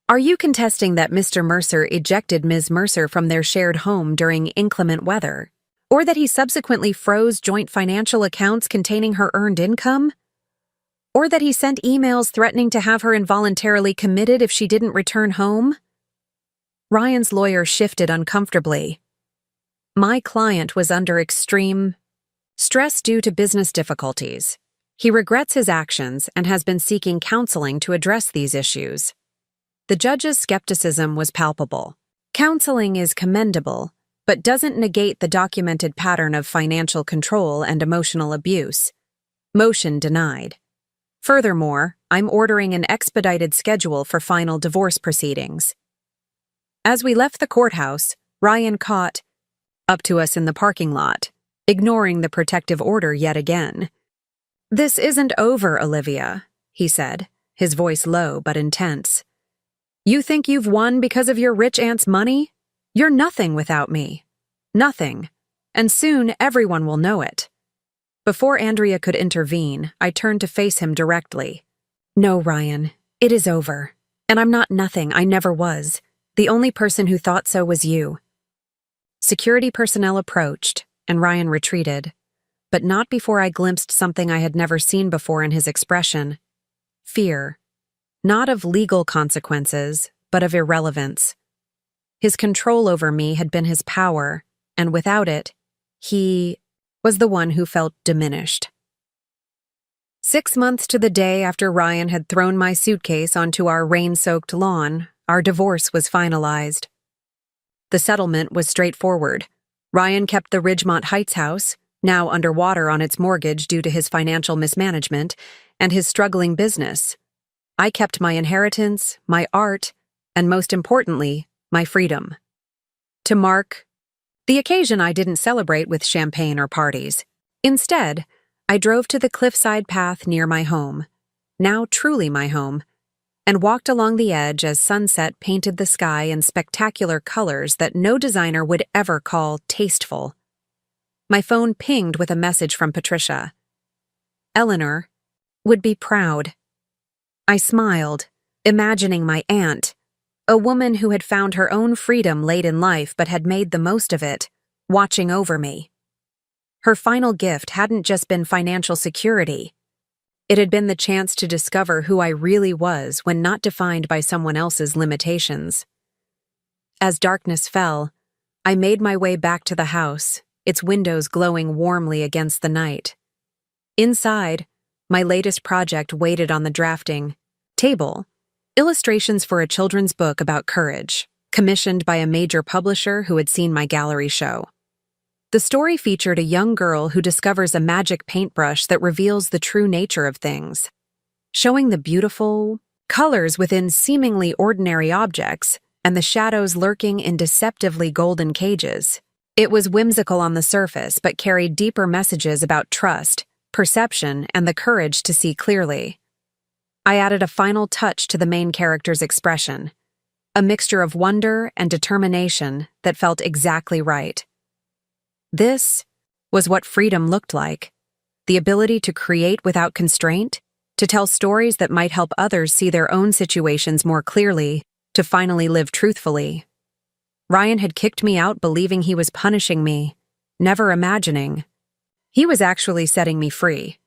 "Are you contesting that Mr. Mercer ejected Ms. Mercer from their shared home during inclement weather? Or that he subsequently froze joint financial accounts containing her earned income? Or that he sent emails threatening to have her involuntarily committed if she didn't return home?" Ryan's lawyer shifted uncomfortably. "My client was under extreme stress due to business difficulties. He regrets his actions and has been seeking counseling to address these issues." The judge's skepticism was palpable. Counseling is commendable, but doesn't negate the documented pattern of financial control and emotional abuse. Motion denied. Furthermore, I'm ordering an expedited schedule for final divorce proceedings. As we left the courthouse, Ryan caught up to us in the parking lot, ignoring the protective order yet again. "This isn't over, Olivia," he said, his voice low but intense. "You think you've won because of your rich aunt's money? You're nothing without me. Nothing. And soon everyone will know it." Before Andrea could intervene, I turned to face him directly. "No, Ryan, it is over. And I'm not nothing, I never was. The only person who thought so was you." Security personnel approached, and Ryan retreated, but not before I glimpsed something I had never seen before in his expression. Fear. Not of legal consequences, but of irrelevance. His control over me had been his power, and without it, he was the one who felt diminished. 6 months to the day after Ryan had thrown my suitcase onto our rain-soaked lawn, our divorce was finalized. The settlement was straightforward. Ryan kept the Ridgemont Heights house, now underwater on its mortgage due to his financial mismanagement, and his struggling business. I kept my inheritance, my art, and most importantly, my freedom. To mark the occasion, I didn't celebrate with champagne or parties. Instead, I drove to the cliffside path near my home, now truly my home, and walked along the edge as sunset painted the sky in spectacular colors that no designer would ever call tasteful. My phone pinged with a message from Patricia. Eleanor would be proud. I smiled, Imagining my aunt, a woman who had found her own freedom late in life but had made the most of it, watching over me. Her final gift hadn't just been financial security. It had been the chance to discover who I really was when not defined by someone else's limitations. As darkness fell, I made my way back to the house, its windows glowing warmly against the night. Inside, my latest project waited on the drafting table, illustrations for a children's book about courage, commissioned by a major publisher who had seen my gallery show. The story featured a young girl who discovers a magic paintbrush that reveals the true nature of things, showing the beautiful colors within seemingly ordinary objects and the shadows lurking in deceptively golden cages. It was whimsical on the surface but carried deeper messages about trust, perception, and the courage to see clearly. I added a final touch to the main character's expression, a mixture of wonder and determination that felt exactly right. This was what freedom looked like, the ability to create without constraint, to tell stories that might help others see their own situations more clearly, to finally live truthfully. Ryan had kicked me out believing he was punishing me, never imagining he was actually setting me free.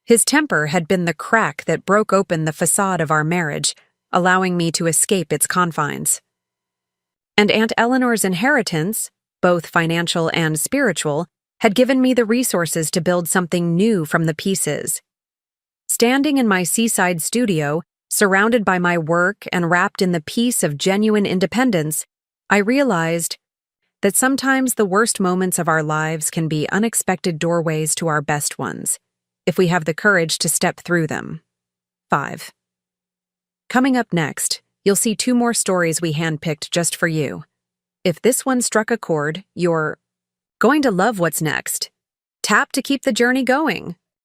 His temper had been the crack that broke open the facade of our marriage, allowing me to escape its confines. And Aunt Eleanor's inheritance, both financial and spiritual, had given me the resources to build something new from the pieces. Standing in my seaside studio, surrounded by my work and wrapped in the peace of genuine independence, I realized that sometimes the worst moments of our lives can be unexpected doorways to our best ones, if we have the courage to step through them. 5. Coming up next, you'll see 2 more stories we handpicked just for you. If this one struck a chord, you're going to love what's next. Tap to keep the journey going.